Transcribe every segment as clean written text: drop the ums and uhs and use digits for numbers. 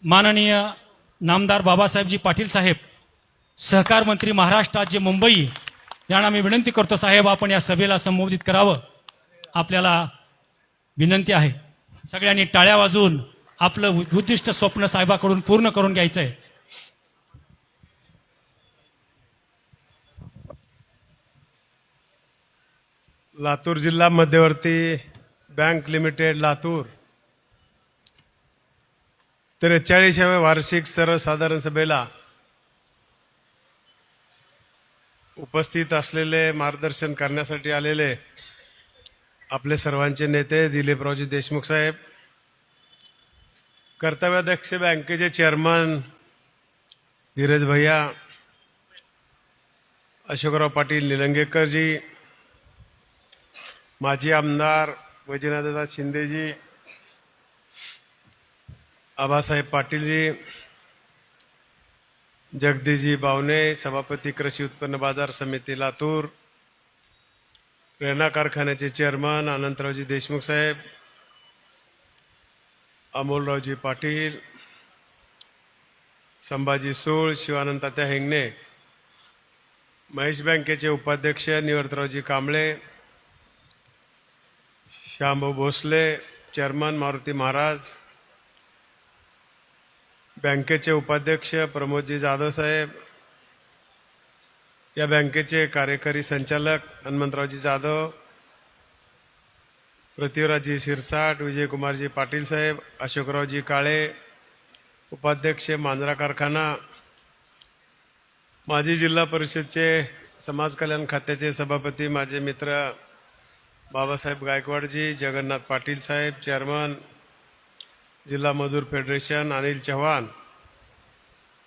माननीय नामदार बाबासाहेबजी पाटील साहेब सहकार मंत्री महाराष्ट्र राज्य मुंबई यांना मी विनंती करतो, साहेब आपण या सभेला संबोधित करावं, आपल्याला विनंती आहे. सगळ्यांनी टाळ्या वाजवून आपलं उद्दिष्ट स्वप्न साहेबाकडून पूर्ण करून घ्यायचं आहे. लातूर जिल्हा मध्यवर्ती बँक लिमिटेड लातूर 43व्या वार्षिक सर्वसाधारण सभेला उपस्थित असलेले, मार्गदर्शन करण्यासाठी आलेले आपले सर्वांचे नेते दिलीपरावजी देशमुख साहेब, कर्तव्याध्यक्ष बँकेचे चेअरमन धीरज भैया, अशोकराव पाटील निलंगेकरजी, माजी आमदार वैजनाथदादा शिंदेजी, आबासाहेब पाटीलजी, जगदीशजी बावणे, सभापती कृषी उत्पन्न बाजार समिती लातूर, प्रेरणा कारखान्याचे चेअरमन अनंतरावजी देशमुख साहेब, अमोलरावजी पाटील, संभाजी सूळ, शिवानंद तात्या हेंगणे, महेश बँकेचे उपाध्यक्ष निवर्तरावजी कांबळे, श्यामभाऊ भोसले, चेअरमन मारुती महाराज, बँकेचे उपाध्यक्ष प्रमोदजी जाधव साहेब, या बँकेचे कार्यकारी संचालक हनुमंतरावजी जाधव, पृथ्वीराजजी शिरसाट, विजयकुमारजी पाटील साहेब, अशोकरावजी काळे, उपाध्यक्ष मांजरा कारखाना, माजी जिल्हा परिषदचे समाज कल्याण खात्याचे सभापती माझे मित्र बाबासाहेब गायकवाडजी, जगन्नाथ पाटील साहेब, चेअरमन जिल्हा मजूर federation Anil Chavan,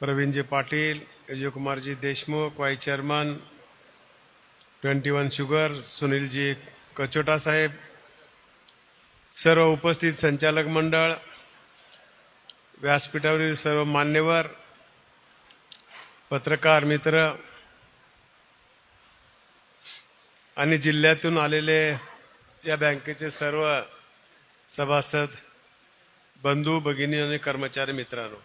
Pravinji Patil, Vijaykumarji Deshmukh, vice chairman 21 sugar Sunilji Kachota साहेब, सर्व उपस्थित संचालक मंडळ, व्यासपीठावरील सर्व मान्यवर, पत्रकार मित्र आणि जिल्ह्यातून आलेले या बँकेचे सर्व सभासद बंधू भगिनी आणि कर्मचारी मित्रांनो,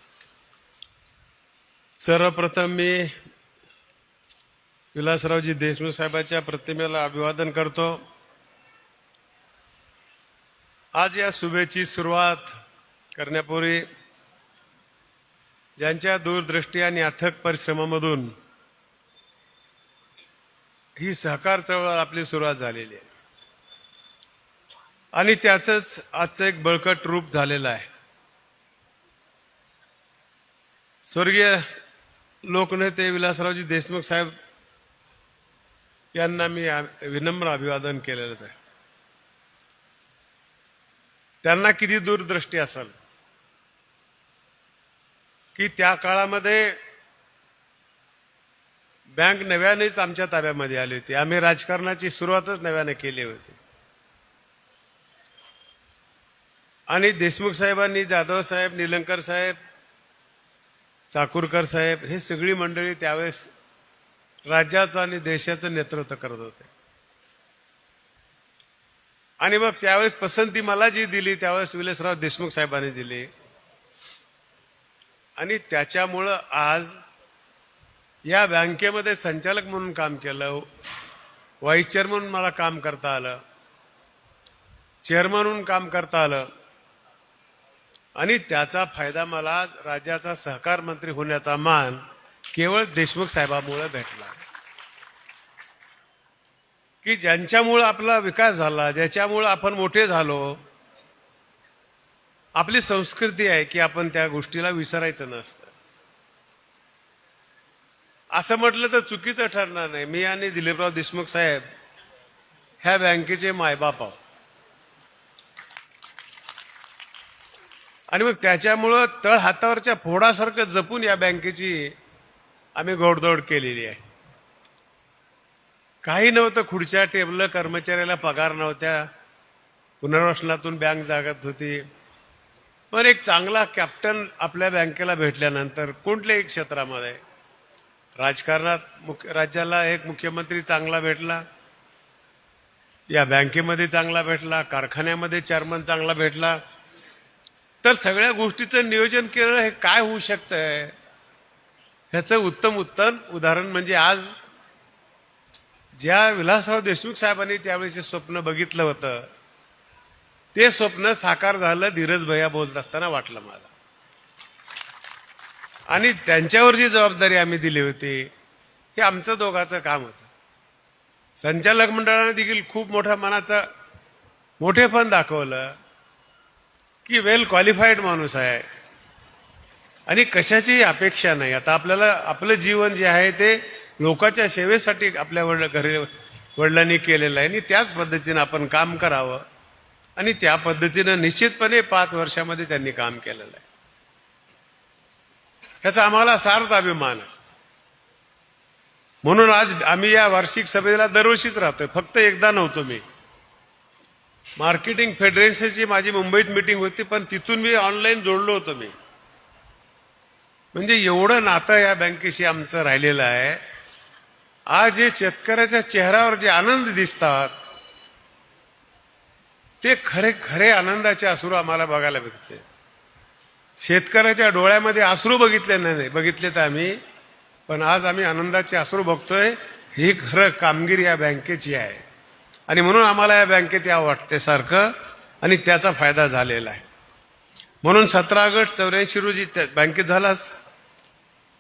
सर्वप्रथम मी विलासरावजी देशमुख साहेबांच्या प्रतिमेला अभिवादन करतो. आज या शुभेची सुरुवात करण्यापूर्वी ज्यांच्या दूरदृष्टी आणि अथक परिश्रमामधून ही सहकार चळवळ आपली सुरुवात झालेली आहे आणि त्याचंच आजचं एक बळकट रूप झालेलं आहे. स्वर्गीय लोकनेते विलासरावजी देशमुख साहेब यांना मी विनम्र अभिवादन केलेलंच आहे. त्यांना किती दूरदृष्टी असेल की त्या काळामध्ये बँक नव्यानेच आमच्या ताब्यामध्ये आली होती. आम्ही राजकारणाची सुरुवातच नव्याने केली होती आणि देशमुख साहेबांनी, जाधव साहेब, निलंगेकर साहेब, चाकूरकर साहेब हे सगळी मंडळी त्यावेळेस राज्याचं आणि देशाचं नेतृत्व करत होते. आणि मग त्यावेळेस पसंती मला जी दिली त्यावेळेस विलासराव देशमुख साहेबांनी दिली आणि त्याच्यामुळं आज या बँकेमध्ये संचालक म्हणून काम केलं, व्हाईस चेअरमन म्हणून मला काम करता आलं, चेअरमन म्हणून काम करता आलं आणि त्याचा फायदा मला राज्याचा सहकार मंत्री होण्याचा मान केवळ देशमुख साहेबांमुळे भेटला. की ज्यांच्यामुळे आपला विकास झाला, ज्याच्यामुळे आपण मोठे झालो, आपली संस्कृती आहे की आपण त्या गोष्टीला विसरायचं नसतं. असं म्हटलं तर चुकीचं ठरणार नाही. मी आणि दिलीपराव देशमुख साहेब ह्या बँकेचे मायबाप आहोत आणि मग त्याच्यामुळं तळ हातावरच्या फोडासारखं जपून या बँकेची आम्ही घोडदौड केलेली आहे. काही नव्हतं, खुर्च्या टेबल, कर्मचाऱ्याला पगार नव्हत्या, पुनर्वसनातून बँक जागत होती. पण एक चांगला कॅप्टन आपल्या बँकेला भेटल्यानंतर कुठल्याही क्षेत्रामध्ये, राजकारणात राज्याला एक मुख्यमंत्री चांगला भेटला, या बँकेमध्ये चांगला भेटला, कारखान्यामध्ये चेअरमन चांगला भेटला, तर सगळ्या गोष्टीचं नियोजन केलं हे काय होऊ शकतंय ह्याचं उत्तम उदाहरण म्हणजे आज ज्या विलासराव देशमुख साहेबांनी त्यावेळेचे स्वप्न बघितलं होतं ते स्वप्न साकार झालं धीरज भैया बोलत असताना वाटलं मला. आणि त्यांच्यावर जी जबाबदारी आम्ही दिली होती हे आमचं दोघांचं काम होतं. संचालक मंडळाने देखील खूप मोठ्या मनाचं मोठेपण दाखवलं की वेल क्वालिफाईड माणूस आहे आणि कशाचीही अपेक्षा नाही. आता आपल्याला आपलं जीवन जे आहे ते लोकांच्या सेवेसाठी आपल्या वडिलांनी केलेलं आहे आणि त्याच पद्धतीनं आपण काम करावं आणि त्या पद्धतीनं निश्चितपणे 5 वर्षामध्ये त्यांनी काम केलेलं आहे. ह्याचा आम्हाला सार्थ अभिमान आहे. म्हणून आज आम्ही या वार्षिक सभेला दरवर्षीच राहतोय. फक्त एकदा नव्हतो मी. मार्केटिंग फेडरेशनची माझी मुंबईत मीटिंग होती पण तिथून मी ऑनलाईन जोडलो होतो मी. म्हणजे एवढं नातं या बँकेशी आमचं राहिलेलं आहे. आज जे शेतकऱ्याच्या चेहऱ्यावर जे आनंद दिसतात ते खरे खरे आनंदाचे अश्रू आम्हाला बघायला भेटते. शेतकऱ्याच्या डोळ्यामध्ये अश्रू बघितले नाही बघितले तर आम्ही, पण आज आम्ही आनंदाचे अश्रू बघतोय. ही खरं कामगिरी या बँकेची आहे आणि म्हणून आम्हाला या बँकेत यावं वाटते सारखं आणि त्याचा फायदा झालेला आहे. म्हणून 17 ऑगस्ट 84 रोजी बँकेत झालाच.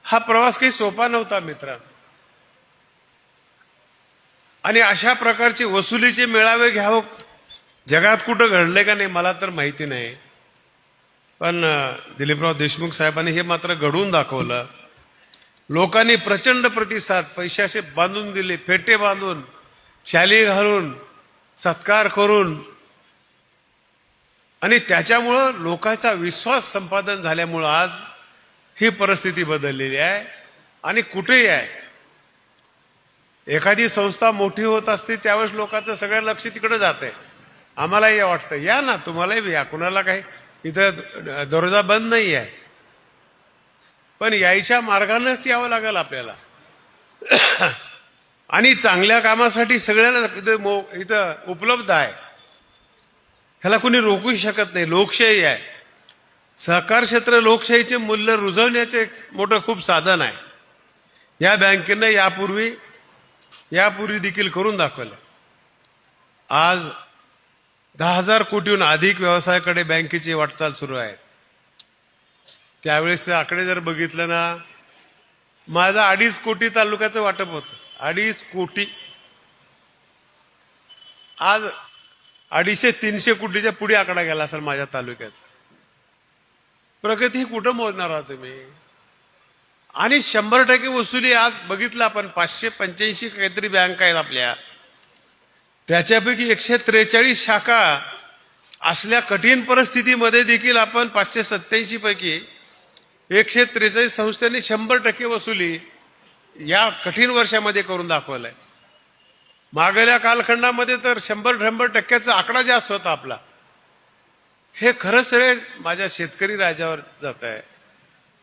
हा प्रवास काही सोपा नव्हता मित्रांनो. आणि अशा प्रकारची वसुलीचे मेळावे घ्यावं जगात कुठं घडले का नाही मला तर माहिती नाही, पण दिलीपराव देशमुख साहेबांनी हे मात्र घडवून दाखवलं. लोकांनी प्रचंड प्रतिसाद, पैशाचे बांधून दिले, फेटे बांधून, शाली घालून, सत्कार करून आणि त्याच्यामुळं लोकांचा विश्वास संपादन झाल्यामुळं आज ही परिस्थिती बदललेली आहे. आणि कुठेही आहे एखादी संस्था मोठी होत असते त्यावेळेस लोकांचं सगळं लक्ष तिकडे जाते. आम्हालाही वाटतं या ना, तुम्हालाही या, कुणाला काही इथं दरवाजा बंद नाही आहे, पण यायच्या मार्गानेच यावं लागेल आपल्याला. आणि चांगल्या कामासाठी सगळ्याला इथं उपलब्ध आहे, ह्याला कुणी रोखू शकत नाही. लोकशाही आहे. सहकार क्षेत्र लोकशाहीचे मूल्य रुजवण्याचे एक मोठं खूप साधन आहे. या बँकेनं यापूर्वी देखील करून दाखवलं. आज 10,000 कोटीहून अधिक व्यवसायाकडे बँकेची वाटचाल सुरू आहे. त्यावेळेस आकडे जर बघितलं ना, माझं 2.5 कोटी तालुक्याचं वाटप होतं. 2.5 कोटी. आज 250-300 कोटीच्या पुढे आकडा गेला असेल माझ्या तालुक्याचा. प्रगती कुठं मोजणार आहात तुम्ही? आणि 100% वसुली आज बघितलं आपण 585 काहीतरी बँक आहेत आपल्या, त्याच्यापैकी 143 शाखा असल्या कठीण परिस्थितीमध्ये देखील आपण 587 पैकी 143 संस्थांनी 100% वसुली या कठीण वर्षामध्ये करून दाखवलंय. मागल्या कालखंडामध्ये तर 100% आकडा जास्त होता आपला. हे खरंच रे माझ्या शेतकरी राजावर जात आहे,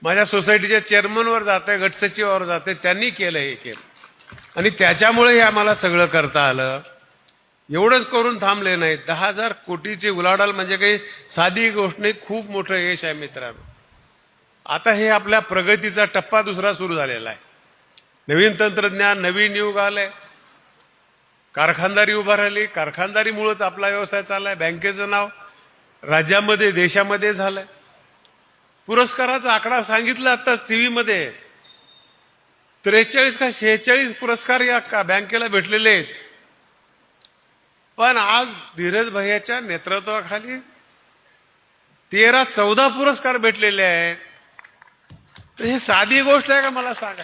माझ्या सोसायटीच्या चेअरमनवर जात आहे, गटसचिवावर जात आहे. त्यांनी केलं हे केलं आणि त्याच्यामुळे हे आम्हाला सगळं करता आलं. एवढंच करून थांबले नाही. 10,000 कोटीची उलाढाल म्हणजे काही साधी गोष्ट नाही, खूप मोठं यश आहे मित्रांनो. आता हे आपल्या प्रगतीचा टप्पा दुसरा सुरू झालेला आहे. नवीन तंत्रज्ञान, नवीन युग आलंय. कारखानदारी उभा राहिली. कारखानदारीमुळेच आपला व्यवसाय चाललाय. बँकेचं नाव राज्यामध्ये, देशामध्ये झालंय. पुरस्काराचा आकडा सांगितला आताच टीव्हीमध्ये, 43 का 46 पुरस्कार या बँकेला भेटलेले आहेत. पण आज धीरज भैयाच्या नेतृत्वाखाली 13-14 पुरस्कार भेटलेले आहेत. तर हे साधी गोष्ट आहे का मला सांगा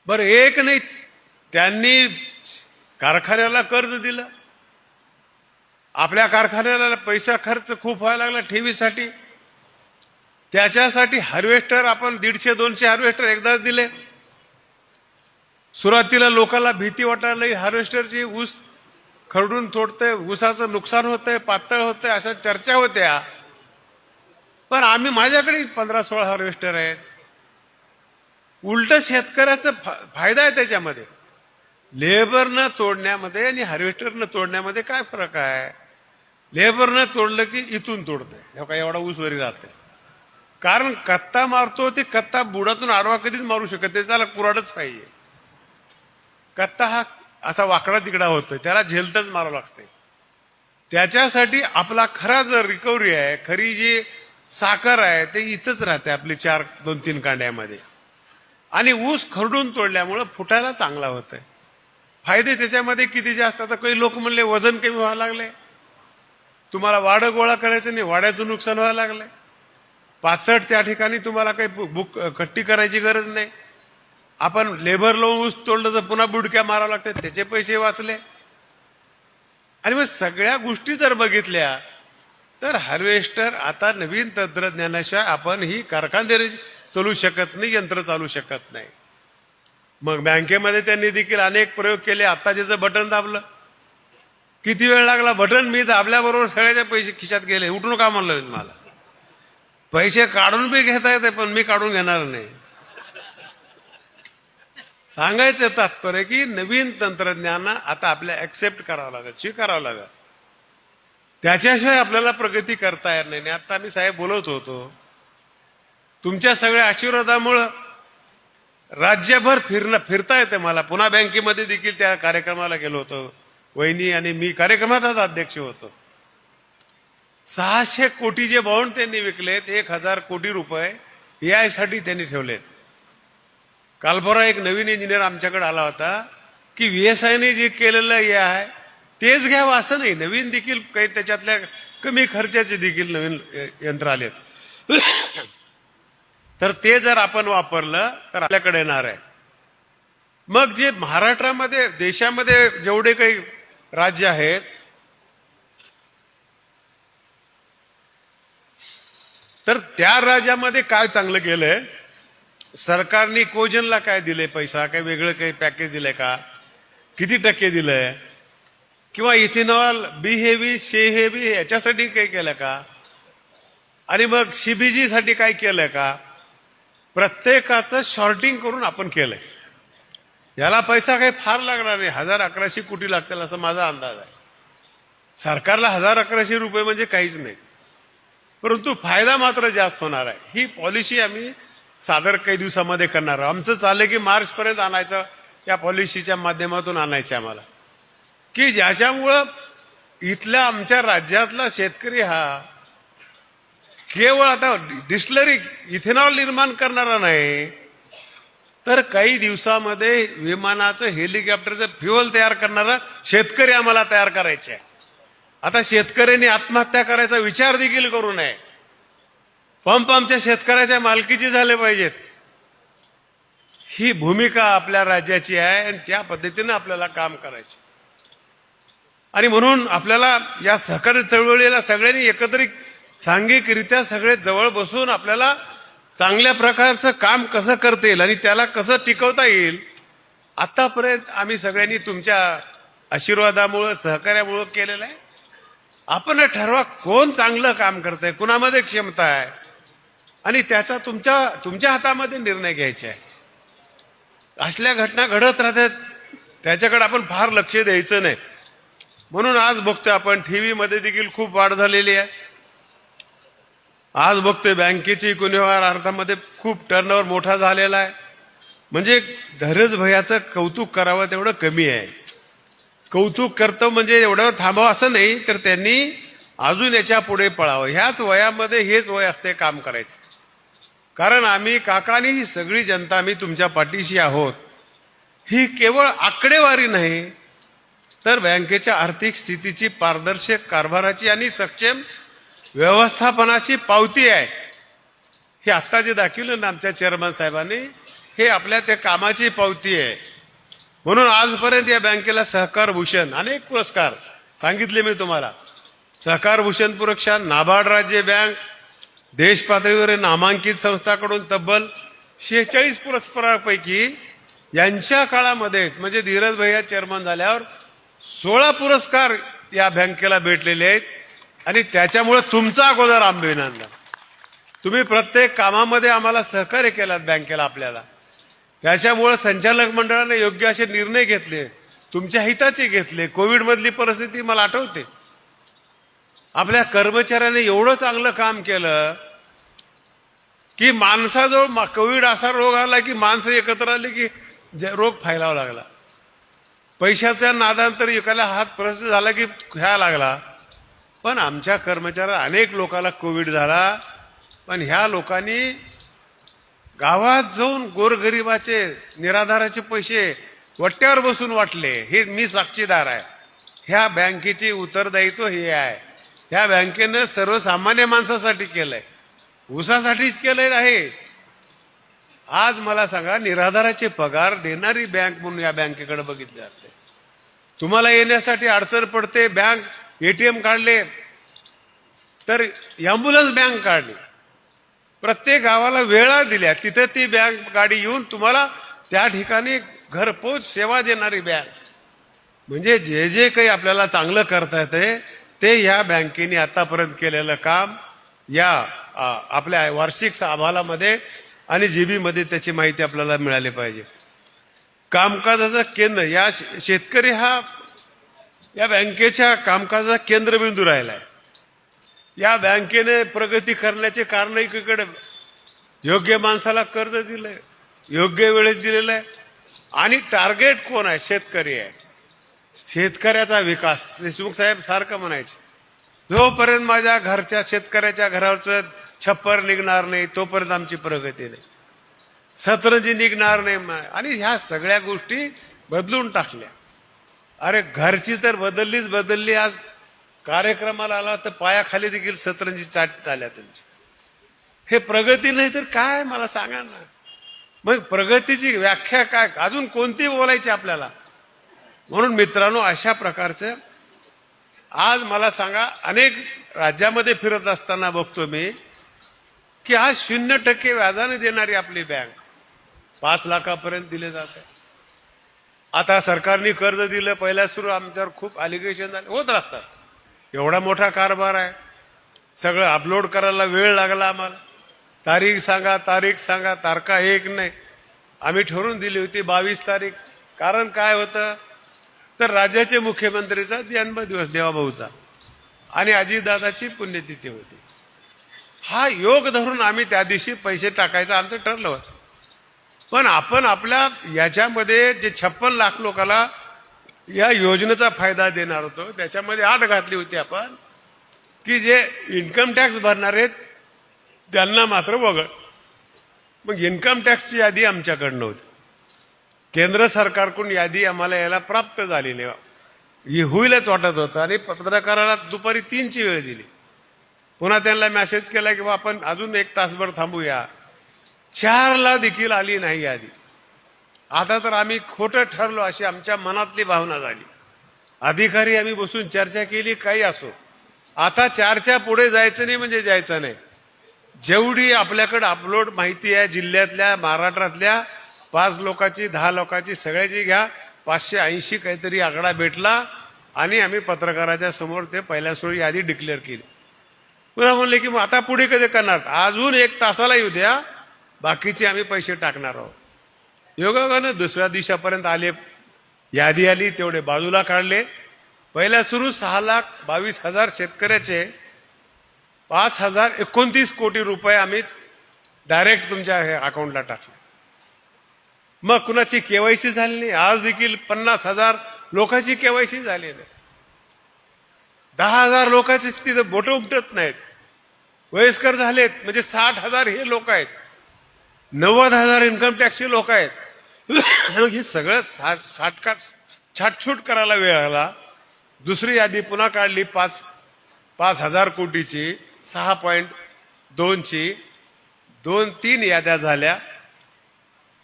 बरं? एक नाही, त्यांनी कारखान्याला कर्ज दिलं. आपल्या कारखान्याला पैसा खर्च खूप व्हायला लागला ठेवीसाठी. त्याच्यासाठी हार्वेस्टर आपण 150-200 हार्वेस्टर एकदाच दिले. सुरुवातीला लोकांना भीती वाटायला हार्वेस्टरची, ऊस खरडून तोडतंय, ऊसाचं नुकसान होतंय, पातळ होतंय, अशा चर्चा होत्या. पण माझ्याकडे 15-16 हार्वेस्टर आहेत. उलट शेतकऱ्याचा फायदा आहे त्याच्यामध्ये. लेबरनं तोडण्यामध्ये आणि हार्वेस्टरनं तोडण्यामध्ये काय फरक आहे? लेबरनं तोडलं की इथून तोडतंय, काय एवढा ऊस वरी राहते. कारण कत्ता मारतो ते कत्ता बुडातून आडवा कधीच मारू शकत नाही, त्याला कुऱ्हाडच पाहिजे. कत्ता हा असा वाकडा तिकडा होतोय, त्याला झेलतच मारावं लागतंय. त्याच्यासाठी आपला खरा जर रिकव्हरी आहे, खरी जी साखर आहे ते इथंच राहते आपली 2-3 कांड्यामध्ये. आणि ऊस खरडून तोडल्यामुळं फुटायला चांगला होतंय. फायदे त्याच्यामध्ये किती जास्त. आता काही लोक म्हणले वजन कमी व्हायला लागले, तुम्हाला वाडं गोळा करायचं नाही, वाड्याचं नुकसान व्हायला लागलंय. पाचट त्या ठिकाणी तुम्हाला काही कट्टी करायची गरज नाही. आपण लेबर लावून ऊस तोडलं तर पुन्हा बुडक्या मारावं लागतात, त्याचे पैसे वाचले. आणि मग सगळ्या गोष्टी जर बघितल्या तर हार्वेस्टर आता नवीन तंत्रज्ञानाशिवाय आपण ही कारखानदारी चालू शकत नाही, यंत्र चालू शकत नाही. मग बँकेमध्ये त्यांनी देखील अनेक प्रयोग केले. आता ज्याचं बटन दाबलं, किती वेळ लागला, बटन मी दाबल्याबरोबर सगळ्याचे पैसे खिशात गेले. उठून का म्हणलं मला, पैसे काढून बी घेता येते पण मी काढून घेणार नाही. सांगायचं तात्पर्य की नवीन तंत्रज्ञान आता आपल्याला ऍक्सेप्ट करावं लागेल, स्वीकारावं लागेल. त्याच्याशिवाय आपल्याला प्रगती करता येणार नाही. आता मी साहेब बोलत होतो, तुमच्या सगळ्या आशीर्वादामुळं राज्यभर फिरता येते मला. पुन्हा बँकेमध्ये देखील त्या कार्यक्रमाला गेलो होतो, वहिनी आणि मी कार्यक्रमाचाच अध्यक्ष होतो. 600 कोटीचे बॉन्ड त्यांनी विकलेत, 1000 कोटी रुपये यासाठी त्यांनी ठेवलेत. काल परवा एक नवीन इंजिनियर आमच्याकडे आला होता की VSIने जे केलेलं हे आहे तेच घ्यावं असं नाही, नवीन देखील काही त्याच्यातल्या कमी खर्चाचे देखील नवीन यंत्र आलेत. तर ते जर आपण वापरलं तर आपल्याकडे येणार आहे. मग जे महाराष्ट्रामध्ये, देशामध्ये जेवढे काही राज्य आहेत, तर त्या राज्यामध्ये काय चांगलं केलंय, सरकारने कोजनला काय दिले पैसा, काय वेगळं काही पॅकेज दिलंय का, किती टक्के दिलंय, किंवा इथेनॉल बी हेवी सी हेवी याच्यासाठी काही केलं का, आणि मग CBG साठी काय केलंय का, प्रत्येकाचं शॉर्टिंग करून आपण केलंय. याला पैसा काही फार लागणार नाही, 1000-1100 कोटी लागतील असं माझा अंदाज आहे. सरकारला 1000-1100 रुपये म्हणजे काहीच नाही, परंतु फायदा मात्र जास्त होणार आहे. ही पॉलिसी आम्ही सादर काही दिवसामध्ये करणार आहोत. आमचं चाललंय की मार्चपर्यंत आणायचं, या पॉलिसीच्या माध्यमातून आणायचं आम्हाला, की ज्याच्यामुळं इथल्या आमच्या राज्यातला शेतकरी हा केवळ आता डिस्टिलरी इथेनॉल निर्माण करणारा नाही, तर काही दिवसामध्ये विमानाचं, हेलिकॉप्टरचं फ्युअल तयार करणारा शेतकरी आम्हाला तयार करायचे आहे. आता शेतकऱ्यांनी आत्महत्या करायचा विचार देखील करू नये. पंप आमच्या शेतकऱ्याच्या मालकीचे झाले पाहिजेत. ही भूमिका आपल्या राज्याची आहे आणि त्या पद्धतीने आपल्याला काम करायचे. आणि म्हणून आपल्याला या सहकारी चळवळीला सगळ्यांनी एकत्रित सांघिकरित्या सगळे जवळ बसून आपल्याला चांगल्या प्रकारचं काम कसं करता येईल आणि त्याला कसं टिकवता येईल, आतापर्यंत आम्ही सगळ्यांनी तुमच्या आशीर्वादामुळं, सहकार्यामुळं केलेलं आहे. आपण ठरवा कोण चांगलं काम करतंय, कुणामध्ये क्षमता आहे, आणि त्याचा तुमच्या हातामध्ये निर्णय घ्यायचे आहे. असल्या घटना घडत राहतात, त्याच्याकडे आपण फार लक्ष द्यायचं नाही. म्हणून आज बघतोय आपण ठेवीमध्ये देखील खूप वाढ झालेली आहे. आज बघतोय बँकेची गुन्हेगार अर्थामध्ये खूप टर्नओव्हर मोठा झालेला आहे. म्हणजे धीरज भैयाचं कौतुक करावं तेवढं कमी आहे. कौतुक करतो म्हणजे एवढं थांबावं असं नाही, तर त्यांनी अजून याच्या पुढे पळावं. ह्याच वयामध्ये हेच वय असते काम करायचं. कारण आम्ही काकानी, ही सगळी जनता आम्ही तुमच्या पाठीशी आहोत. ही केवळ आकडेवारी नाही, तर बँकेच्या आर्थिक स्थितीची, पारदर्शक कारभाराची आणि सक्षम व्यवस्थापनाची पावती आहे. हे आत्ता जे दाखवलं ना आमच्या चेअरमन साहेबांनी, हे आपल्या त्या कामाची पावती आहे. म्हणून आजपर्यंत या बँकेला सहकार भूषण अनेक पुरस्कार सांगितले मी तुम्हाला. सहकार भूषण पुरस्कार, नाबार्ड राज्य बँक, देश पातळीवर नामांकित संस्थाकडून तब्बल 46 पुरस्कारापैकी यांच्या काळामध्येच, म्हणजे धीरज भैया चेअरमन झाल्यावर 16 पुरस्कार या बँकेला भेटलेले आहेत. आणि त्याच्यामुळे तुमचा अगोदर अभिनंदन. तुम्ही प्रत्येक कामामध्ये आम्हाला सहकार्य केलात बँकेला आपल्याला. त्याच्यामुळे संचालक मंडळाने योग्य असे निर्णय घेतले, तुमच्या हिताचे घेतले. कोविड मधली परिस्थिती मला आठवते, आपल्या कर्मचाऱ्याने एवढं चांगलं काम केलं की माणसाजवळ कोविड असा रोग आला की माणसं एकत्र आली की रोग फैलावा लागला. पैशाच्या नादानंतर एकाला हात प्रश्न झाला की ख्या लागला. पण आमच्या कर्मचाऱ्याला अनेक लोकांना कोविड झाला. पण ह्या लोकांनी गावात जाऊन गोरगरिबाचे निराधाराचे पैसे वट्ट्यावर बसून वाटले. हे मी साक्षीदार आहे. ह्या बँकेचे उत्तरदायित्व हे आहे. ह्या बँकेनं सर्वसामान्य माणसासाठी केलंय, ऊसासाठीच केलंय आहे. आज मला सांगा, निराधाराचे पगार देणारी बँक म्हणून या बँकेकडे बघितले जाते. तुम्हाला येण्यासाठी अडचण पडते, बँक एटीएम काढले तर ॲम्ब्युलन्स बँक काढली. प्रत्येक गावाला वेळा दिल्या, तिथे ती बँक गाडी येऊन तुम्हाला त्या ठिकाणी घरपोच सेवा देणारी बँक. म्हणजे जे जे काही आपल्याला चांगलं करता येते ते या बँकेने आतापर्यंत केलेलं काम या आपल्या वार्षिक अहवालामध्ये आणि जीबीमध्ये त्याची माहिती आपल्याला मिळाली पाहिजे. कामकाजाचं केंद्र या शेतकरी हा या बँकेच्या कामकाजाचा केंद्रबिंदू राहिलाय. या बँकेने प्रगती करण्याचे कारण एकीकडे योग्य माणसाला कर्ज दिलंय, योग्य वेळेत दिलेलं आहे. आणि टार्गेट कोण आहे? शेतकरी आहे. शेतकऱ्याचा विकास. देशमुख साहेब सारखं म्हणायचे, जोपर्यंत माझ्या घरच्या शेतकऱ्याच्या घरावरचं छप्पर निघणार नाही तोपर्यंत आमची प्रगती नाही, सतरंजी निघणार नाही. आणि ह्या सगळ्या गोष्टी बदलून टाकल्या. अरे घरची तर बदलली. आज कार्यक्रमाला आला तर पायाखाली देखील सतरंजी चाट आल्या त्यांची. हे प्रगती नाही तर काय? मला सांगा ना. मग प्रगतीची व्याख्या काय? अजून कोणती बोलायची आपल्याला? म्हणून मित्रांनो, अशा प्रकारचं आज मला सांगा, अनेक राज्यामध्ये फिरत असताना बघतो मी की आज 0% व्याजाने देणारी आपली बँक 5 लाखापर्यंत दिले जाते. आता सरकारने कर्ज दिलं, पहिल्या सुरू आमच्यावर खूप अलिगेशन झाले, होत राहतात. एवढा मोठा कारभार आहे, सगळं अपलोड करायला वेळ लागला आम्हाला. तारीख सांगा, तारखा एक नाही. आम्ही ठरवून दिली होती 22 तारीख. कारण काय होतं तर राज्याचे मुख्यमंत्रीचा जन्मदिवस देवाभाऊचा आणि अजितदादाची पुण्यतिथी होती. हा योग धरून आम्ही त्या दिवशी पैसे टाकायचं आमचं ठरलं होतं. पण आपण आपल्या याच्यामध्ये जे 56 लाख लोकांना या योजनेचा फायदा देणार होतो त्याच्यामध्ये 8 घातली होती आपण की जे इन्कम टॅक्स भरणार आहेत त्यांना मात्र वगळ. मग इन्कम टॅक्सची यादी आमच्याकडनं होती. केंद्र सरकारकडून यादी आम्हाला यायला प्राप्त झालेली ही होईलच वाटत होतं. आणि पत्रकाराला दुपारी 3ची वेळ दिली. पुन्हा त्यांना मेसेज केला की आपण अजून 1 तासभर थांबूया. 4ला देखील आली नाही यादी. आता तर आम्ही खोटं ठरलो अशी आमच्या मनातली भावना झाली. अधिकारी आम्ही बसून चर्चा केली, काही असो, आता 4च्या पुढे जायचं नाही म्हणजे जायचं नाही. जेवढी आपल्याकडे अपलोड माहिती आहे जिल्ह्यातल्या, महाराष्ट्रातल्या 5 लोकांची, 10 लोकांची, सगळ्याची घ्या. 580 काहीतरी आकडा भेटला आणि आम्ही पत्रकाराच्या समोर ते पहिल्या सुरू यादी डिक्लेअर केली. पुन्हा म्हणले की मग आता पुढे कधी करणार? अजून 1 तासाला येऊ द्या, बाकीचे आम्ही पैसे टाकणार आहोत. योगायोगानं दुसऱ्या दिवसापर्यंत आले, यादी आली, तेवढे बाजूला काढले. पहिल्या सुरू 6,22,000 शेतकऱ्याचे 5,029 कोटी रुपये आम्ही डायरेक्ट तुमच्या अकाउंटला टाकले. मग कुणाची केवायसी झाली नाही. आज देखील 50,000 लोकांची केवायसी झाली नाही. 10,000 लोकांची तिथे बोटं उमटत नाहीत. वयस्कर झालेत म्हणजे 60,000 हे लोक आहेत. 90,000 इन्कम टॅक्सचे लोक आहेत. हे सगळं छाटछूट करायला वेळ आला. दुसरी यादी पुन्हा काढली 5,000 कोटीची, 6.2ची, 2-3 याद्या झाल्या.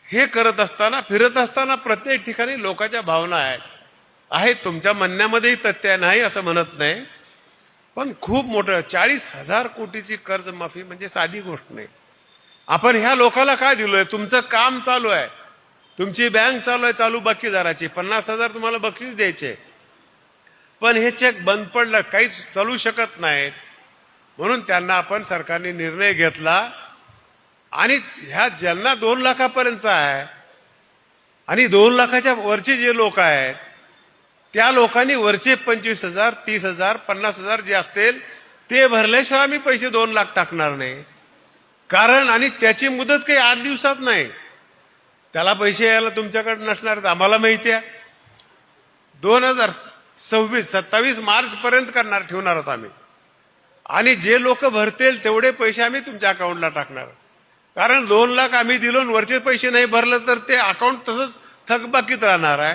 हे करत असताना, फिरत असताना प्रत्येक ठिकाणी लोकांच्या भावना आहेत. तुमच्या म्हणण्यामध्येही तथ्य नाही असं म्हणत नाही, पण खूप मोठं 40,000 कोटीची कर्जमाफी म्हणजे साधी गोष्ट नाही. आपण ह्या लोकांना काय दिलोय? तुमचं काम चालू आहे, तुमची बँक चालू आहे, चालू बाकीदाराची 50,000 तुम्हाला बक्षीस द्यायचे, पण हे चेक बंद पडलं, काहीच चालू शकत नाहीत. म्हणून त्यांना आपण सरकारने निर्णय घेतला आणि ह्या ज्यांना 2 लाखापर्यंतचा आहे आणि 2 लाखाच्या वरचे जे लोक आहेत त्या लोकांनी वरचे 25,000, 30,000, 50,000 जे असतील ते भरल्याशिवाय आम्ही पैसे 2 लाख टाकणार नाही. कारण आणि त्याची मुदत काही 8 दिवसात नाही. त्याला पैसे यायला तुमच्याकडे नसणार आहेत, आम्हाला माहिती आहे. 27 मार्च पर्यंत ठेवणार आहोत आम्ही. आणि जे लोक भरतील तेवढे पैसे आम्ही तुमच्या अकाउंटला टाकणार. कारण 2 लाख आम्ही दिलो आणि वरचे पैसे नाही भरलं तर ते अकाउंट तसंच थकबाकीत राहणार आहे.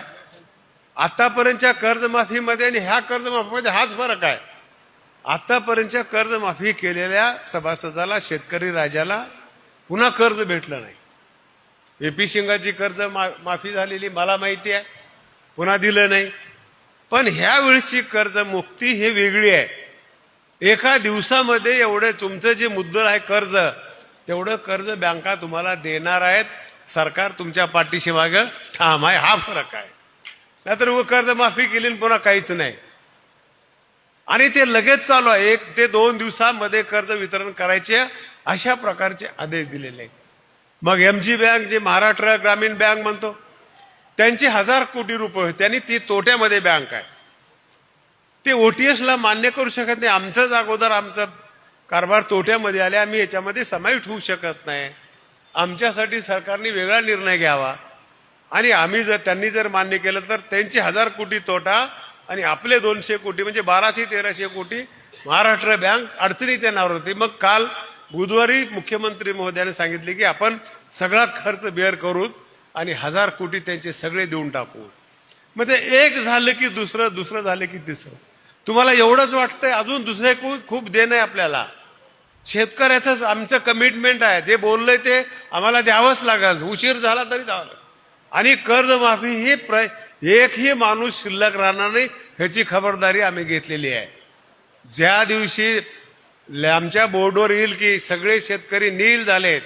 आतापर्यंतच्या कर्जमाफीमध्ये आणि ह्या कर्जमाफीमध्ये हाच फरक आहे. आतापर्यंतच्या कर्जमाफी केलेल्या सभासदाला, शेतकरी राजाला पुन्हा कर्ज भेटलं नाही. एपी सिंगाची कर्ज माफी झालेली मला माहिती आहे, पुन्हा दिलं नाही. पण ह्या वेळची कर्जमुक्ती हे वेगळी आहे. एका दिवसामध्ये एवढे तुमचं जे मुद्दल आहे कर्ज, तेवढं कर्ज बँका तुम्हाला देणार आहेत. सरकार तुमच्या पाठीशी मागं ठाम आहे. हा फरक आहे. नाहीतर कर्जमाफी केली आणि पुन्हा काहीच नाही. आणि ते लगेच चालू आहे. 1 ते 2 दिवसामध्ये कर्ज वितरण करायचे अशा प्रकारचे आदेश दिलेले आहेत. मग MG बँक, जे महाराष्ट्र ग्रामीण बँक म्हणतो, त्यांचे 1000 कोटी रुपये, त्यांनी ती तोट्यामध्ये बँक आहे. ते OTS ला मान्य करू शकत नाही. आमचंच अगोदर आमचा कारभार तोट्यामध्ये आले, आम्ही याच्यामध्ये समाविष्ट होऊ शकत नाही. आमच्यासाठी सरकारने वेगळा निर्णय घ्यावा. आणि आम्ही त्यांनी जर मान्य केलं तर त्यांचे 1000 कोटी तोटा आणि आपले 200 कोटी म्हणजे 1200-1300 कोटी महाराष्ट्र बँक अडचणीत येणार होती. मग काल बुधवारी मुख्यमंत्री महोदयाने सांगितले की आपण सगळा खर्च बेअर करू आणि 1000 कोटी त्यांचे सगळे देऊन टाकू. मग ते एक झालं की दुसरं, दुसरं झालं की तिसरं. तुम्हाला एवढंच वाटतंय? अजून दुसरे खूप देणं आहे आपल्याला. शेतकऱ्याचं आमचं कमिटमेंट आहे. जे बोललंय ते आम्हाला द्यावंच लागेल, उशीर झाला तरी द्यावं लागेल. आणि कर्जमाफी ही एकही माणूस शिल्लक राहणार नाही, ह्याची खबरदारी आम्ही घेतलेली आहे. ज्या दिवशी आमच्या बोर्डवर येईल की सगळे शेतकरी नील झालेत,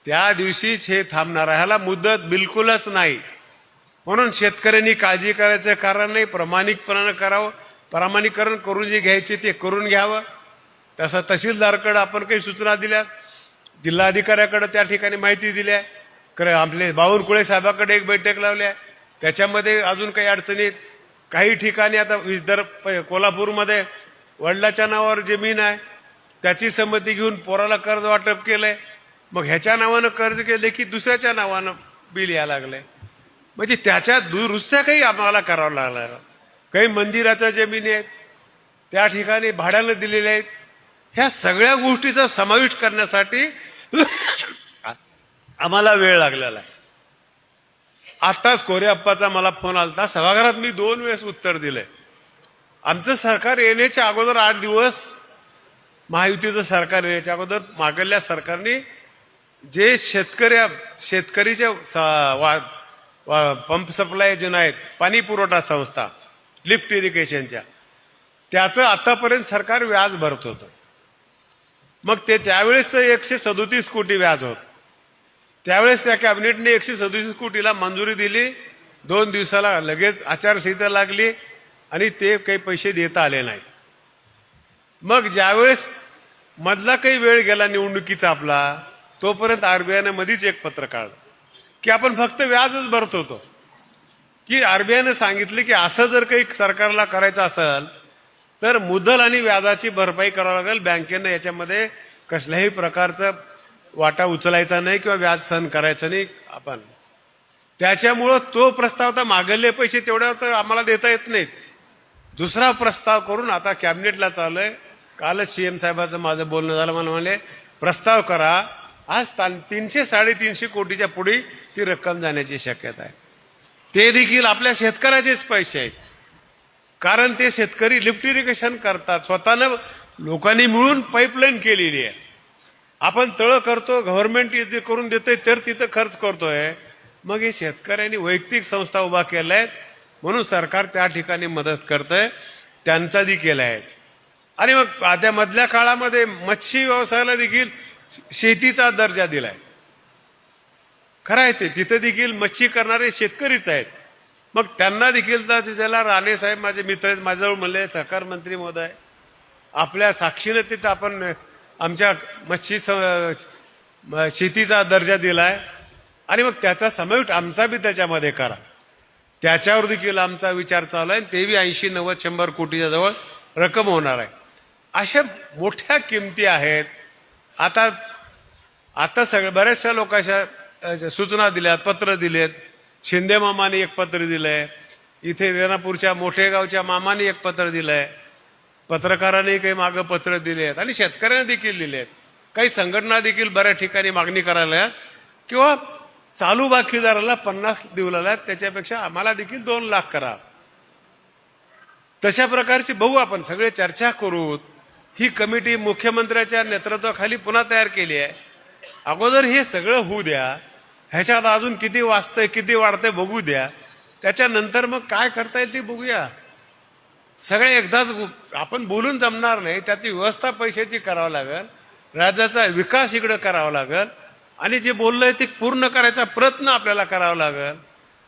त्या दिवशीच हे थांबणार आहे. ह्याला मुदत बिलकुलच नाही. म्हणून शेतकऱ्यांनी काळजी करायचं कारण नाही. प्रामाणिकपणानं करावं. प्रामाणिकरण करून जे घ्यायचे ते करून घ्यावं. तसं तहसीलदारकडे आपण काही सूचना दिल्यात, जिल्हाधिकाऱ्याकडे त्या ठिकाणी माहिती दिल्या. आपले बावनकुळे साहेबाकडे एक बैठक लावली आहे, त्याच्यामध्ये अजून काही अडचणीत. काही ठिकाणी आता कोल्हापूरमध्ये वडिलाच्या नावावर जमीन आहे, त्याची संमती घेऊन पोराला कर्ज वाटप केलंय. मग ह्याच्या नावानं कर्ज केले की दुसऱ्याच्या नावानं बिल यायला लागलंय. म्हणजे त्याच्या दुरुस्त्या काही आम्हाला करावं लागणार. काही मंदिराच्या जमिनी आहेत, त्या ठिकाणी भाड्यानं दिलेल्या आहेत. ह्या सगळ्या गोष्टीचा समाविष्ट करण्यासाठी आम्हाला वेळ लागलेला आहे. आताच कोरे अप्पाचा मला फोन आलता सभागृहात, मी 2 वेळेस उत्तर दिलंय. आमचं सरकार येण्याच्या अगोदर 8 दिवस, महायुतीचं सरकार येण्याच्या अगोदर मागल्या सरकारने जे शेतकरीचे पंप सप्लाय योजना आहेत, पाणी पुरवठा संस्था, लिफ्ट इरिगेशनच्या, त्याचं आतापर्यंत सरकार व्याज भरत होतं. मग ते त्यावेळेस 137 कोटी व्याज होत. त्यावेळेस त्या कॅबिनेटने 137 कोटीला मंजुरी दिली. 2 दिवसाला लगेच आचारसंहिता लागली आणि ते काही पैसे देता आले नाहीत. मग ज्यावेळेस मधला काही वेळ गेला निवडणुकीचा आपला, तोपर्यंत RBIने मध्येच एक पत्र काढलं की आपण फक्त व्याजच भरत होतो. की RBIने सांगितले की असं जर काही सरकारला करायचं असेल तर मुद्दल आणि व्याजाची भरपाई करावी लागेल. बँकेनं याच्यामध्ये कसल्याही प्रकारचा वाटा उचलायचा नाही किंवा व्याज सहन करायचं नाही आपण. त्याच्यामुळं तो प्रस्ताव, तर मागले पैसे तेवढ्यावर तर आम्हाला देता येत नाहीत. दुसरा प्रस्ताव करून आता कॅबिनेटला चालूय. कालच CM साहेबाचं माझं बोलणं झालं, मला म्हणले प्रस्ताव करा. आज 300-350 कोटीच्या पुढे ती रक्कम जाण्याची शक्यता आहे. ते देखील आपल्या शेतकऱ्याचेच पैसे आहेत. कारण ते शेतकरी लिफ्ट इरिगेशन करतात, स्वतःनं लोकांनी मिळून पाईपलाईन केलेली आहे. आपण तळ करतो, गव्हर्नमेंट जे करून देतोय तर तिथं खर्च करतोय. मग हे शेतकऱ्यांनी वैयक्तिक संस्था उभा केल्या आहेत, म्हणून सरकार त्या ठिकाणी मदत करतंय, त्यांचा देखील आहे. आणि मग आता मधल्या काळामध्ये मच्छी व्यवसायाला देखील शेतीचा दर्जा दिलाय. खरं आहे ते, तिथं देखील मच्छी करणारे शेतकरीच आहेत. मग त्यांना देखील, ज्याला राणे साहेब माझे मित्र आहेत, माझ्याजवळ म्हणले सहकार मंत्री महोदय, आपल्या साक्षीनं तिथं आपण आमच्या मच्छी शेतीचा दर्जा दिलाय आणि मग त्याचा समावेश आमचा बी त्याच्यामध्ये करा. त्याच्यावर देखील आमचा विचार चालू आहे. ते बी 80-90-100 कोटीच्या जवळ रक्कम होणार आहे. अशा मोठ्या किमती आहेत. आता आता बऱ्याचशा लोकांच्या सूचना दिल्यात, पत्र दिलेत. शिंदे मामाने एक पत्र दिलंय, इथे रेणापूरच्या मोठेगावच्या मामाने एक पत्र दिलंय, पत्रकारांनी काही मागं पत्र दिलेत आणि शेतकऱ्यांना देखील दिलेत. काही संघटना देखील बऱ्याच ठिकाणी मागणी करायला किंवा चालू बाकीदाराला 50 देऊ लागल्यात, त्याच्यापेक्षा आम्हाला देखील 2 लाख करा. तशा प्रकारची बघू, आपण सगळे चर्चा करू. ही कमिटी मुख्यमंत्र्याच्या नेतृत्वाखाली पुन्हा तयार केली आहे. अगोदर हे सगळं होऊ द्या, ह्याच्यात अजून किती वाचतंय किती वाढतंय बघू द्या, त्याच्यानंतर मग काय करता येईल ते बघूया. सगळे एकदाच आपण बोलून जमणार नाही, त्याची व्यवस्था पैशाची करावं लागेल, राज्याचा विकास इकडं करावा लागेल आणि जे बोललंय ते पूर्ण करायचा प्रयत्न आपल्याला करावा लागेल.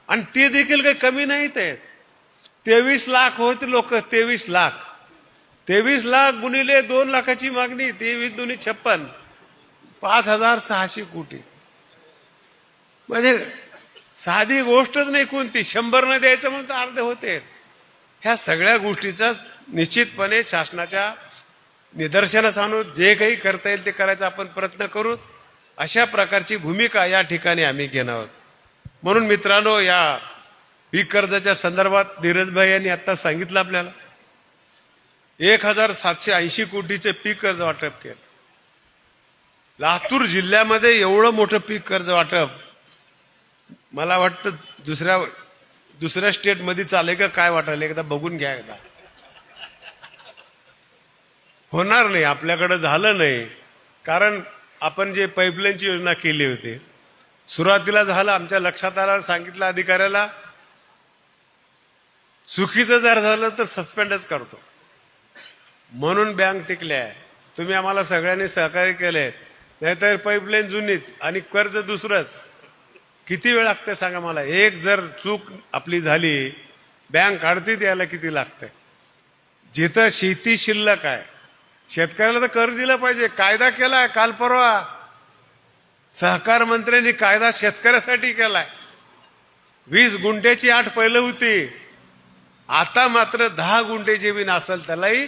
आणि ते देखील काही कमी नाहीत आहेत. 23 लाख होते लोक, 23 लाख 23 लाख गुणिले 2 लाखाची मागणी, 23 दुनी 56, 5,600 कोटी. म्हणजे साधी गोष्टच नाही कोणती. 100 न द्यायचं म्हणून तर अर्धे होते. ह्या सगळ्या गोष्टीचा निश्चितपणे शासनाच्या निदर्शनास आणू, जे काही करता येईल ते करायचा आपण प्रयत्न करू. अशा प्रकारची भूमिका या ठिकाणी आम्ही घेणार आहोत. म्हणून मित्रांनो, या पीक कर्जाच्या संदर्भात धीरजभाई यांनी आता सांगितलं आपल्याला 1,780 कोटीचे पीक कर्ज वाटप केलं. लातूर जिल्ह्यामध्ये एवढं मोठं पीक कर्ज वाटप मला वाटतं दुसऱ्या स्टेटमध्ये चालेल का काय वाटायला, एकदा बघून घ्या. एकदा होणार नाही, आपल्याकडे झालं नाही. कारण आपण जे पाईपलाईनची योजना केली होती, सुरुवातीला झालं, आमच्या लक्षात आलं, सांगितलं अधिकाऱ्याला, चुकीचं जर झालं तर सस्पेंडच करतो. म्हणून बँक टिकल्या आहे. तुम्ही आम्हाला सगळ्यांनी सहकार्य केले, नाहीतर पाईपलाईन जुनीच आणि कर्ज दुसरंच. किती वेळ लागते सांगा मला. एक जर चूक आपली झाली, बँक अडचणीत यायला किती लागतंय. जिथं शेती शिल्लक आहे, शेतकऱ्याला तर कर्ज दिलं पाहिजे. कायदा केलाय काल परवा, सहकार मंत्र्यांनी कायदा शेतकऱ्यासाठी केलाय. 20 गुंठ्याची अट पहिलं होती, आता मात्र 10 गुंठे जमीन असेल त्यालाही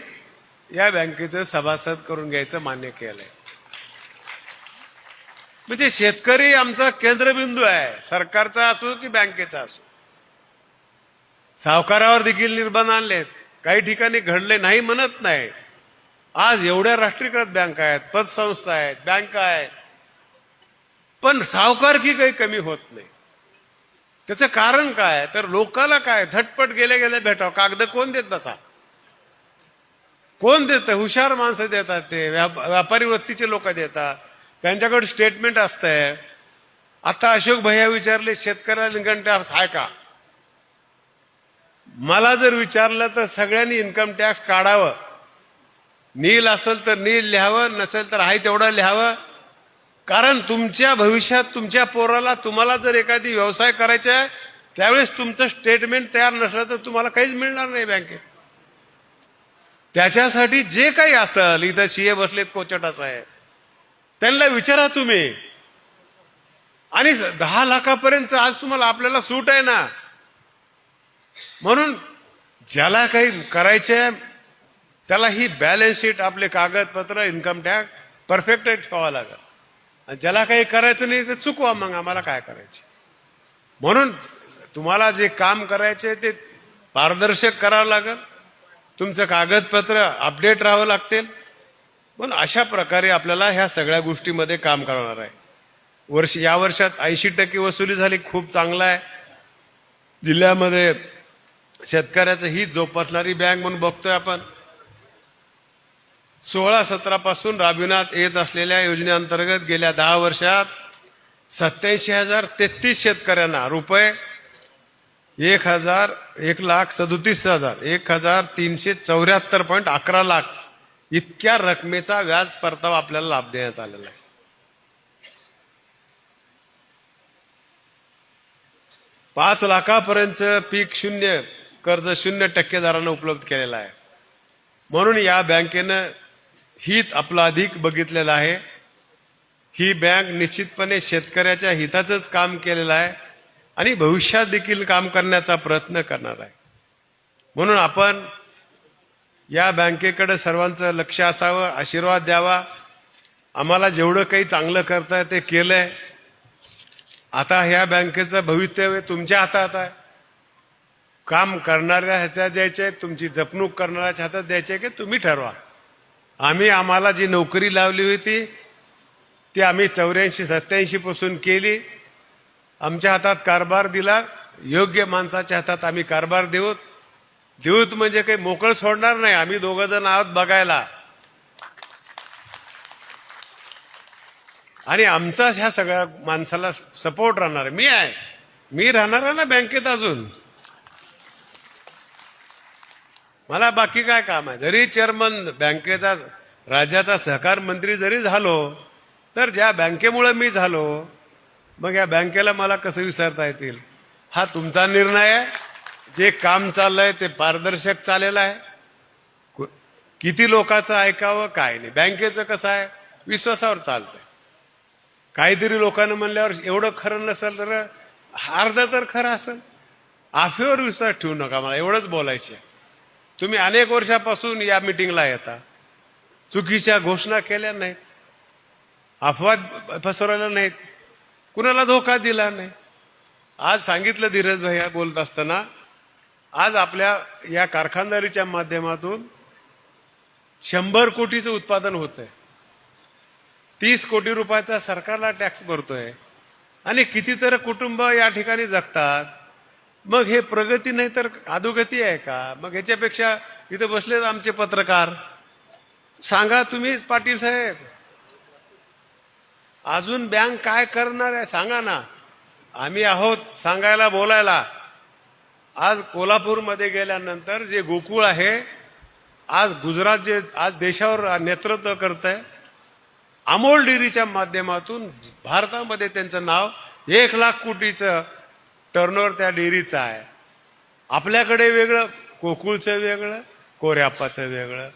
या बँकेचं सभासद करून घ्यायचं मान्य केलंय. म्हणजे शेतकरी आमचा केंद्रबिंदू आहे, सरकारचा असो की बँकेचा असो. सावकारावर देखील निर्बंध आणलेत, काही ठिकाणी घडले नाही म्हणत नाही. आज एवढ्या राष्ट्रीयकृत बँका आहेत, पतसंस्था आहेत, बँका आहेत, पण सावकारकी काही कमी होत नाही. त्याचं कारण काय तर लोकांना काय झटपट गेले गेले भेटावं. कागद कोण देत बसा, कोण देतं? हुशार माणसं देतात, ते व्यापारी वृत्तीचे लोक देतात, त्यांच्याकडे स्टेटमेंट असतंय. आता अशोक भैया विचारले शेतकऱ्याला इन्कम टॅक्स आहे का. मला जर विचारलं तर सगळ्यांनी इन्कम टॅक्स काढावं. नील असेल तर नील लिहावं, नसेल तर आहे तेवढं लिहावं. कारण तुमच्या भविष्यात तुमच्या पोराला, तुम्हाला जर एखादी व्यवसाय करायचा आहे, त्यावेळेस तुमचं स्टेटमेंट तयार नसलं तर तुम्हाला काहीच मिळणार नाही बँकेत. त्याच्यासाठी जे काही असेल, इथं सीए बसलेत कोचटा साहेब, त्यांना विचारा तुम्ही. आणि 10 लाखापर्यंत आज तुम्हाला आपल्याला सूट आहे ना. म्हणून ज्याला काही करायचंय त्याला ही बॅलन्स शीट, आपले कागदपत्र, इन्कम टॅक्स परफेक्ट ठेवावं लागेल. आणि ज्याला काही करायचं नाही ते चुकवा, मग आम्हाला काय करायचे. म्हणून तुम्हाला जे काम करायचे ते पारदर्शक करावं लागेल, तुमचं कागदपत्र अपडेट राहावं लागतील. पण अशा प्रकारे आपल्याला ह्या सगळ्या गोष्टीमध्ये काम करणार आहे. या वर्षात 80% वसुली झाली, खूप चांगला आहे. जिल्ह्यामध्ये शेतकऱ्याचं हित जोपासणारी बँक म्हणून बघतोय आपण. 16-17 पासून राबविण्यात येत असलेल्या योजनेअंतर्गत गेल्या 10 वर्षात 87,033 शेतकऱ्यांना रुपये 1,37,000 लाख इतक्या रकमेचा व्याज परतावा आपल्याला लाभ देण्यात आलेला आहे. $5 लाखापर्यंत पीक शून्य कर्ज 0% दरानं उपलब्ध केलेला आहे. म्हणून या बँकेनं हित आपलं अधिक बघितलेलं आहे. ही बँक निश्चितपणे शेतकऱ्याच्या हिताचंच काम केलेलं आहे आणि भविष्यात देखील काम करण्याचा प्रयत्न करणार आहे. म्हणून आपण या बँकेकडे सर्वांचं लक्ष असावं, आशीर्वाद द्यावा. आम्हाला जेवढं काही चांगलं करताय ते केलंय. आता ह्या बँकेचं भवितव्य तुमच्या हातात आहे. काम करणाऱ्या हातात द्यायचे, तुमची जपणूक करणाऱ्याच्या हातात द्यायचे की तुम्ही ठरवा. आम्हाला जी नोकरी लावली होती ती आम्ही 84-87 पासून केली. आमच्या हातात कारभार दिला, योग्य माणसाच्या हातात आम्ही कारभार देऊत म्हणजे काही मोकळं सोडणार नाही. आम्ही दोघं जण आहोत बघायला. आणि आमचा ह्या सगळ्या माणसाला सपोर्ट राहणार आहे. मी राहणार आहे ना बँकेत अजून. मला बाकी काय काम आहे. जरी चेअरमन बँकेचा राज्याचा सहकार मंत्री जरी झालो तर ज्या बँकेमुळे मी झालो, मग या बँकेला मला कसं विसरता येतील. हा तुमचा निर्णय आहे. जे काम चाललंय ते पारदर्शक चाललेलं आहे. किती लोकांचं ऐकावं काय नाही. बँकेचं कसं आहे, विश्वासावर चालतंय. काहीतरी लोकांना म्हणल्यावर एवढं खरं नसेल तर अर्ध तर खरं असेल. आफेवर विश्वास ठेवू नका. मला एवढंच बोलायचं आहे. तुम्ही अनेक वर्षापासून या मिटिंगला येता, चुकीच्या घोषणा केल्या नाहीत, अफवा पसरवल्या नाहीत, कुणाला धोका दिला नाही. आज सांगितलं धीरज भैया बोलत असताना, आज आपल्या या कारखानदारीच्या माध्यमातून 100 कोटीचं उत्पादन होतंय. 30 कोटी रुपयाचा सरकारला टॅक्स भरतोय आणि कितीतरी कुटुंब या ठिकाणी जगतात. मग हे प्रगती नाही तर अधोगती आहे का? मग ह्याच्यापेक्षा इथे बसलेत आमचे पत्रकार, सांगा तुम्हीच पाटील साहेब, अजून बँक काय करणार आहे सांगा ना. आम्ही आहोत सांगायला, बोलायला. आज कोल्हापूरमध्ये गेल्यानंतर जे गोकुळ आहे, आज गुजरात जे आज देशावर नेतृत्व करत आहे, अमोल डेअरीच्या माध्यमातून भारतामध्ये त्यांचं नाव 1 लाख कोटीचं टर्नओव्हर त्या डेअरीचं आहे. आपल्याकडे वेगळं, गोकुळचं वेगळं, कोऱ्याप्पाचं वेगळं,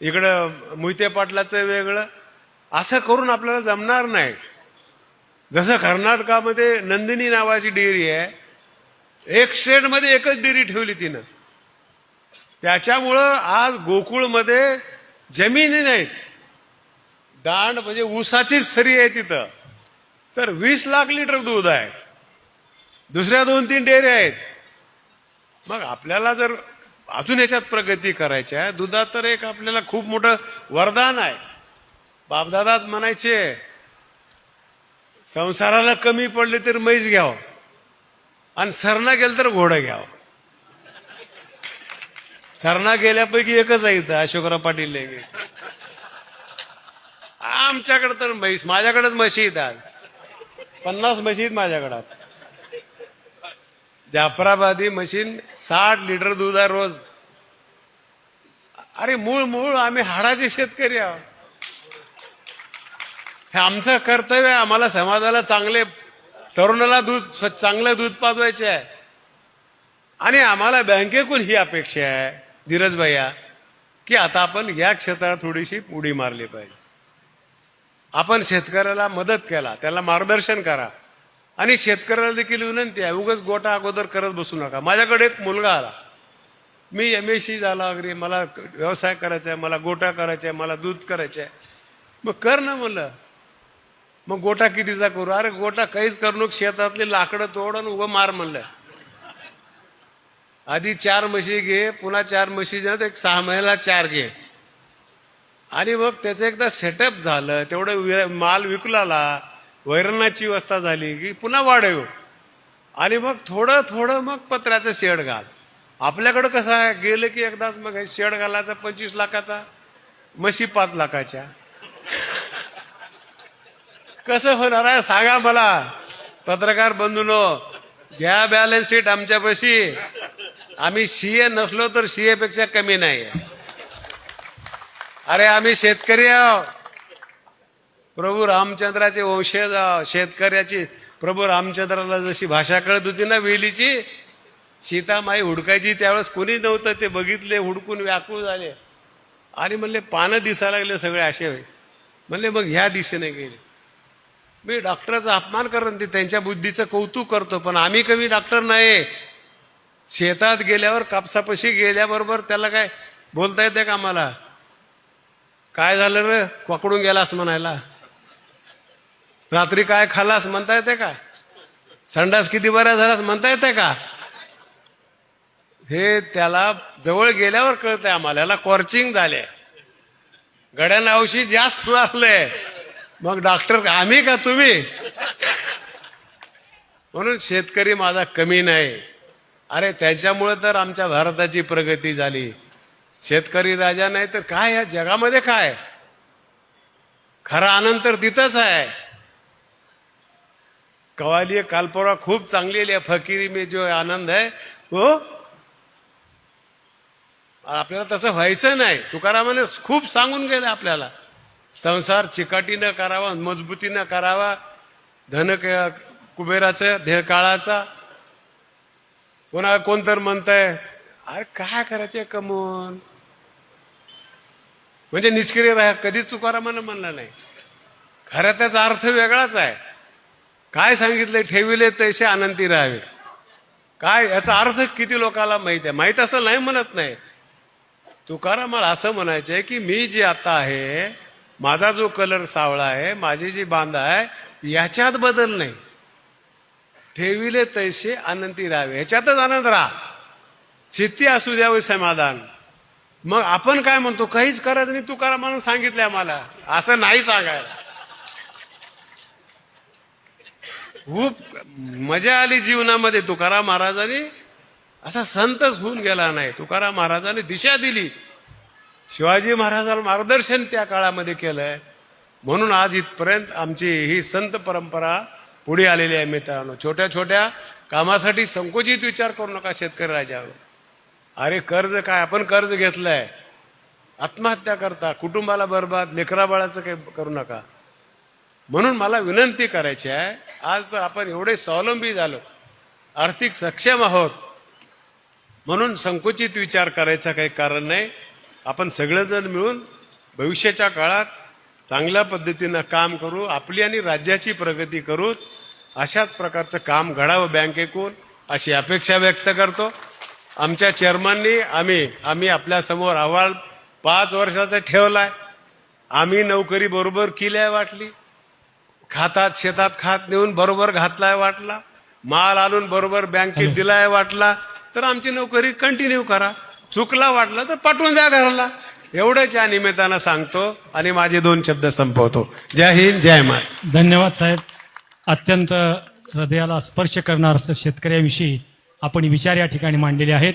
इकडं मोहिते पाटलाचं वेगळं. असं करून आपल्याला जमणार नाही. जसं कर्नाटकामध्ये नंदिनी नावाची डेअरी आहे, एक स्टेटमध्ये एकच डेअरी ठेवली तिनं. त्याच्यामुळं आज गोकुळमध्ये जमिनी नाहीत, दांड म्हणजे ऊसाचीच सरी आहे तिथं. तर 20 लाख लिटर दूध आहे. दुसऱ्या 2-3 डेअरी आहेत. मग आपल्याला जर अजून याच्यात प्रगती करायची आहे, दुधात तर एक आपल्याला खूप मोठं वरदान आहे. बापदादाच म्हणायचे, संसाराला कमी पडले तर म्हैस घ्यावं आणि सरणा गेलं तर घोडं घ्यावं. सरणा गेल्यापैकी एकच आहे इथं अशोकराव पाटील लेंगे. आमच्याकडे तर म्हैस, माझ्याकडेच म्हशी येतात, 50 म्हशी आहेत माझ्याकडे. जाफराबादी मशीन 60 लिटर दूध आहे रोज. अरे मूळ आम्ही हाडाचे शेतकरी आहोत. हे आमचं कर्तव्य आहे. आम्हाला समाजाला चांगले, तरुणाला दूध, चांगलं दूध पाजवायचे आहे. आणि आम्हाला बँकेकडून ही अपेक्षा आहे धीरज भैया, की आता आपण या क्षेत्रात थोडीशी उडी मारली पाहिजे. आपण शेतकऱ्याला मदत केला, त्याला मार्गदर्शन करा. आणि शेतकऱ्याला देखील विनंती आहे, उगाच गोटा अगोदर करत बसू नका. माझ्याकडे एक मुलगा आला, मी MSc झाला वगैरे, मला व्यवसाय करायचा आहे, मला गोटा करायचा आहे, मला दूध करायचं आहे. मग कर ना म्हणलं. मग गोटा कितीचा करू? अरे गोटा काहीच करू नको, शेतातली लाकडं तोड आणि उभं मार म्हणलं. आधी 4 म्हशी घे, पुन्हा 4 म्हशी एक 6 महिन्याला 4 घे. आणि मग त्याचं एकदा सेटअप झालं, तेवढं माल विकलाला, वैरणाची व्यवस्था झाली की पुन्हा वाढव. आणि मग थोडं मग पत्र्याचं शेड घाल. आपल्याकडं कसं आहे, गेलं की एकदाच मग शेड घालायचा 25 लाखाचा, म्हशी 5 लाखाच्या. कसं होणार आहे सांगा मला. पत्रकार बंधूंनो, घ्या बॅलन्स शीट आमच्यापाशी. आम्ही CA नसलो तर CA पेक्षा कमी नाही. अरे आम्ही शेतकरी आहोत. प्रभू रामचंद्राचे वंशज, शेतकऱ्याची. प्रभू रामचंद्राला जशी भाषा कळत होती ना वेलीची, सीतामाई हुडकायची त्यावेळेस कोणी नव्हतं. ते बघितले, हुडकून व्याकुळ झाले आणि म्हणले पानं दिसायला लागले सगळे असे. म्हणले मग ह्या दिशेने गेले. मी डॉक्टरचा अपमान करत, त्यांच्या बुद्धीचं कौतुक करतो, पण आम्ही कमी डॉक्टर नाही. शेतात गेल्यावर, कापसापाशी गेल्याबरोबर त्याला काय बोलता येते का मला? काय झालं रे, पकडून गेलास म्हणायला? रात्री काय खाल्लास म्हणता येते का? संडास किती बऱ्या झालास म्हणता येते का? हे त्याला जवळ गेल्यावर कळतंय आम्हाला. याला कॉर्चिंग झाले, गड्यानं औषध जास्त मारलंय. मग डॉक्टर आम्ही का तुम्ही? म्हणून शेतकरी माझा कमी नाही. अरे त्याच्यामुळे तर आमच्या भारताची प्रगती झाली. शेतकरी राजा नाही तर काय या जगामध्ये काय? खरा आनंद तर तिथंच आहे. कवाली कालपोरा खूप चांगली आहे. फकीरी में जो आनंद आहे हो, आपल्याला तसं व्हायचं नाही. तुकारामाने खूप सांगून गेले आपल्याला, संसार चिकाटीनं करावा, मजबूतीनं करावा, धन कुबेराचं देह काळाचा. कोणा कोणतर म्हणतंय अरे काय करायचे कमवून, म्हणजे निष्क्रिय राहा, कधीच तुकारामानं म्हणलं नाही. खरं त्याचा अर्थ वेगळाच आहे. काय सांगितलंय? ठेविले तैसे आनंदी राहावे. काय याचा अर्थ किती लोकांना माहित आहे? माहित असं नाही म्हणत नाही. तुकारामाला असं म्हणायचंय की मी जे आता आहे, माझा जो कलर सावळा आहे, माझी जी बांध आहे, याच्यात बदल नाही. ठेविले तैसे आनंदी राहावे, ह्याच्यातच आनंद राहा. चित्ती असू द्यावे समाधान. मग आपण काय म्हणतो? काहीच करायचं नाही. तुकारामानं सांगितलंय आम्हाला, असं नाही सांगायला. खूप मजा आली जीवनामध्ये. तुकाराम महाराजांनी असा संतच होऊन गेला नाही. तुकाराम महाराजांनी दिशा दिली. शिवाजी महाराजांना मार्गदर्शन त्या काळामध्ये केलंय. म्हणून आज इथपर्यंत आमची ही संत परंपरा पुढे आलेली आहे. मित्रांनो, छोट्या छोट्या कामासाठी संकुचित विचार करू नका शेतकरी राजावर. अरे कर्ज काय, आपण कर्ज घेतलंय, आत्महत्या करता, कुटुंबाला बरबाद, लेकरा बाळाचं काही करू नका. म्हणून मला विनंती करायची आहे, आज तर आपण एवढे स्वावलंबी झालो, आर्थिक सक्षम आहोत, म्हणून संकुचित विचार करायचा काही कारण नाही. आपण सगळेजण मिळून भविष्याच्या काळात चांगल्या पद्धतीनं काम करू, आपली आणि राज्याची प्रगती करू. अशाच प्रकारचं काम घडावं बँकेकडून, अशी अपेक्षा व्यक्त करतो. आमच्या चेअरमननी आम्ही आपल्या समोर अहवाल 5 वर्षाचा ठेवलाय. आम्ही नोकरी बरोबर केल्याय वाटली, खातात शेतात खात नेऊन बरोबर घातलाय वाटला, माल आणून बरोबर बँकेत दिलाय वाटला, तर आमची नोकरी कंटिन्यू करा. चुकला वाटला तर पाठवून द्या घराला. एवढंच या निमित्तानं सांगतो आणि माझे 2 शब्द संपवतो. जय हिंद, जय महाराष्ट्र. धन्यवाद साहेब. अत्यंत हृदयाला स्पर्श करणार असं शेतकऱ्याविषयी आपण विचार या ठिकाणी मांडलेले आहेत.